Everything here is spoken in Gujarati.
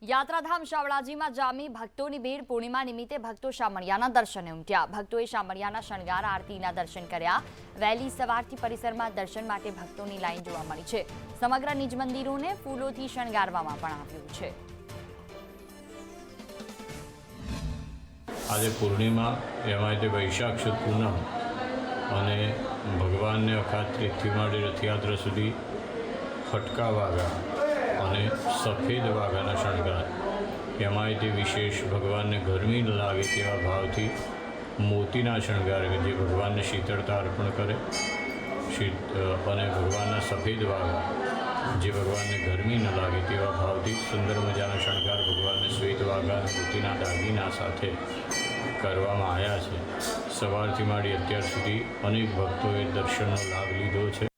યાત્રાધામ શામળાજીમાં જામી ભક્તોની ભીડ। પૂર્ણિમા નિમિત્તે ભક્તો શામળિયાના દર્શને ઉમટ્યા। ભક્તોએ શામળિયાના શણગાર આરતીના દર્શન કર્યા। વહેલી સવારથી પરિસરમાં દર્શન માટે ભક્તોની લાઈન જોવા મળી છે। સમગ્ર નિજ મંદિરોને ફૂલોથી શણગારવામાં પણ આવ્યું છે। આજે પૂર્ણિમા એમાં તે વૈશાખ સુદ પૂનમ અને ભગવાનને અખાત ત્રીજથી માંડી રથયાત્રા સુધી ફટકા વાગા અને સફેદ વાઘાના શણગાર એમાંય તે વિશેષ ભગવાનને ગરમી ન લાગે તેવા ભાવથી મોતીના શણગાર જે ભગવાનને શીતળતા અર્પણ કરે અને ભગવાનના સફેદ વાઘા જે ભગવાનને ગરમી ન લાગે તેવા ભાવથી સુંદર મજાના શણગાર ભગવાનને શ્વેત વાઘા અને મોતીના દાગીના સાથે કરવામાં આવ્યા છે। સવારથી માંડી અત્યાર સુધી અનેક ભક્તોએ દર્શનનો લાભ લીધો છે।